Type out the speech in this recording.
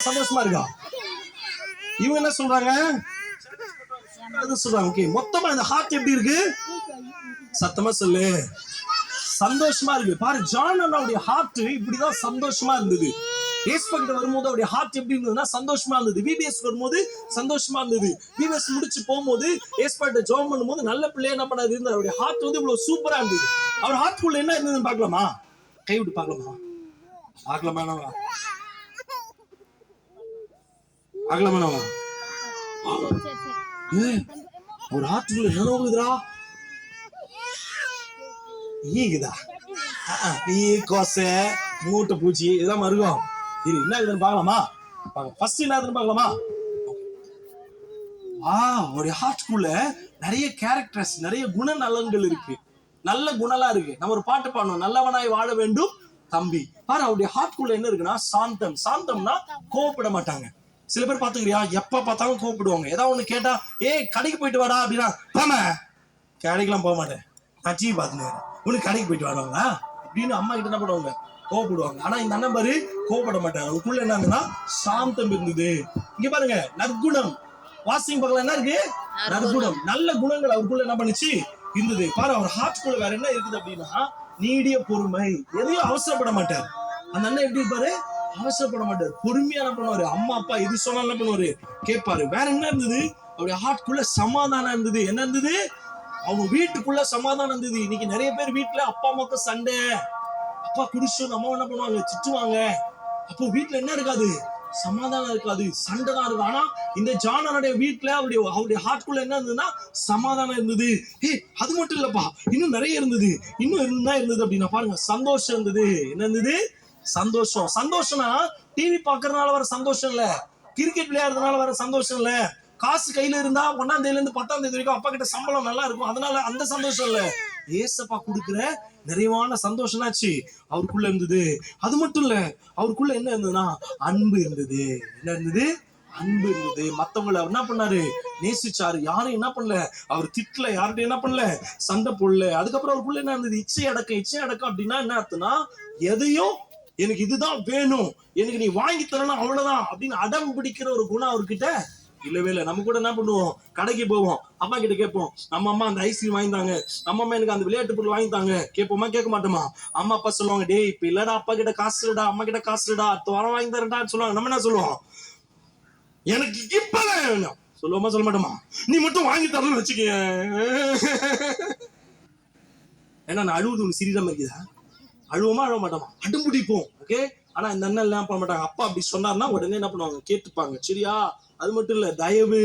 சந்தோஷமா இருக்கா? இவங்க என்ன சொல்றாங்க? சொல்றாங்க ஓகே. மொத்தமா இந்த ஹார்ட் எப்படி இருக்கு? சத்தமா சொல்லு. சந்தோஷமா இருக்கு. பாரு, ஜான் அண்ணாவுடைய ஹார்ட் இப்படிதான் சந்தோஷமா இருந்தது. ஏஸ்பகிட்ட வரும்போது அவருடைய ஹார்ட் எப்படி இருந்ததுன்னா சந்தோஷமா இருந்தது. விபிஎஸ் வரும்போது சந்தோஷமா இருந்தது. விபிஎஸ் முடிச்சு போகும்போது ஏஸ்பகிட்ட ஜெபம் பண்ணும்போது நல்ல பிள்ளையா என்ன பண்ணாரு இருந்தார். அவருடைய ஹார்ட் வந்து இவ்வளவு சூப்பரா இருந்தது. அவர் ஹார்ட்குள்ள என்ன இருந்ததுன்னு பார்க்கலாமா? கை விட்டு பார்க்கலாமா? பார்க்கலாமா? பார்க்கலாமா? ஒரு ஹார்ட்குள்ள என்ன போகுதுடா? ஈகுதா? ஈ, கோசை, மூட்டை பூச்சி இதெல்லாம் மருகும். இது என்ன இதுன்னு பார்க்கலாமா? ஃபர்ஸ்ட் என்ன இதுன்னு பார்க்கலாமா? ஒரு ஹார்ட்குள்ள நிறைய கேரக்டர்ஸ், நிறைய குணநலன்கள் இருக்கு. நல்ல குணலா இருக்கு. நம்ம ஒரு பாட்டு பாடணும், நல்லவனாய் வாழ வேண்டும் தம்பி. பாரு, அவருடைய ஹார்ட்குள்ள என்ன இருக்குன்னா சாந்தம். சாந்தம்னா கோவப்பட மாட்டாங்க. சில பேர் பாத்துக்கிறியா, எப்ப பார்த்தாலும் கோவப்படுவாங்க. ஏதாவது ஒண்ணு கேட்டா, கடைக்கு போயிட்டு வாடா அப்படின்னா, பாம கடைக்கெல்லாம் போக மாட்டேன், நான் டிவி பாத்துன்னு உனக்கு கடைக்கு போயிட்டு வாடுவாங்களா அப்படின்னு அம்மா கிட்ட என்ன பண்ணுவாங்க, கோவப்படுவாங்க. ஆனா இந்த அண்ணன் பாரு கோவப்பட மாட்டாங்க. அவருக்குள்ள என்னன்னா சாந்தம் இருந்தது. இங்க பாருங்க, நற்குணம். வாசிங் பக்கத்துல என்ன இருக்கு? நற்குணம். நல்ல குணங்கள் அவருக்குள்ள என்ன பண்ணுச்சு இருந்தது. பாரு, அவர் ஹார்ட்குள்ள வேற என்ன இருக்குது அப்படின்னா நீடிய பொறுமை. எதையும் அவசரப்பட மாட்டார். அந்த அண்ணன் எப்படி இருப்பாரு? அவசரப்பட மாட்டார். பொறுமையா என்ன பண்ணுவாரு? அம்மா அப்பா எது சொன்னாலும் என்ன பண்ணுவாரு? கேட்பாரு. வேற என்ன இருந்தது? அவருடைய ஹார்ட்குள்ள சமாதானம் இருந்தது. என்ன இருந்தது? அவங்க வீட்டுக்குள்ள சமாதானம் இருந்தது. இன்னைக்கு நிறைய பேர் வீட்டுல அப்பா அம்மாக்கு சண்டை. அப்பா குடிச்சு அம்மா என்ன பண்ணுவாங்க? திட்டுவாங்க. அப்போ வீட்டுல என்ன இருக்காது? சமாதானம் இருக்காது, சண்டை தான் இருக்கும். ஆனா இந்த ஜானனுடைய வீட்டுல அவருடைய ஹார்ட்குள்ள என்ன இருந்ததுன்னா சமாதானம் இருந்தது. அது மட்டும் இல்லப்பா, இன்னும் நிறைய இருந்தது. இன்னும் என்ன இருந்தது அப்படின்னா பாருங்க, சந்தோஷம் இருந்தது. என்ன இருந்தது? சந்தோஷம். சந்தோஷம்னா டிவி பாக்குறதுனால வர சந்தோஷம் இல்ல, கிரிக்கெட் விளையாடுறதுனால வர சந்தோஷம் இல்ல, காசு கையில இருந்தா 1ஆம் தேதியில இருந்து 10ஆம் தேதி வரைக்கும் அப்பா கிட்ட சம்பளம் நல்லா இருக்கும் அதனால அந்த சந்தோஷம் இல்ல. ஏசப்பா கொடுக்கிற நிறைவான சந்தோஷம்னாச்சு அவருக்குள்ள இருந்தது. அது மட்டும் இல்ல, அவருக்குள்ள என்ன இருந்ததுன்னா அன்பு இருந்தது. என்ன இருந்தது? அன்பு இருந்தது. மத்தவங்களை என்ன பண்ணாரு? நேசிச்சாரு. யாரும் என்ன பண்ணல, அவர் திட்டல, யார்கிட்ட என்ன பண்ணல, சண்டை போடல. அதுக்கப்புறம் அவருக்குள்ள என்ன இருந்தது? இச்சை அடக்கம். இச்சை அடக்கம் அப்படின்னா என்ன அர்த்தம்னா, எதையும் எனக்கு இதுதான் வேணும், எனக்கு நீ வாங்கி தரணும் அவ்வளவுதான் அப்படின்னு அடம் பிடிக்கிற ஒரு குணம் அவர்கிட்ட இல்லவே இல்லை. நம்ம கூட என்ன பண்ணுவோம்? கடைக்கு போவோம், அம்மா கிட்ட கேட்போம், நம்ம அம்மா அந்த ஐஸ்கிரீம் வாங்கிட்டாங்க, நம்ம அம்மா எனக்கு அந்த விளையாட்டு பொருள் வாங்கிட்டாங்க, கேட்போமா? கேட்க மாட்டோமா? அம்மா அப்பா சொல்லுவாங்க, டேய் இப்ப இல்லடா, அப்பா கிட்ட காசு இல்லடா, அம்மா கிட்ட காசு இல்லடா, அடுத்த வாரம் வாங்கி தரேன்டான்னு சொல்லுவாங்க. நம்ம என்ன சொல்லுவோம்? எனக்கு இப்பதான் வேணும் சொல்லுவோமா? சொல்ல மாட்டோமா? நீ மட்டும் வாங்கி தரணும்னு வச்சுக்க. ஏன்னா நான் அழுவுது ஒண்ணு சிறிதம் இருக்குதா? அழுவோமா அழுவ மாட்டோமா? அடம் பிடிப்போம். ஓகே. ஆனா இந்த அண்ணன் எல்லாம் பண்ண மாட்டாங்க. அப்பா அப்படி சொன்னார்னா உடனே என்ன பண்ணுவாங்க? கேட்டுப்பாங்க. சரியா? அது மட்டும் இல்ல, தயவு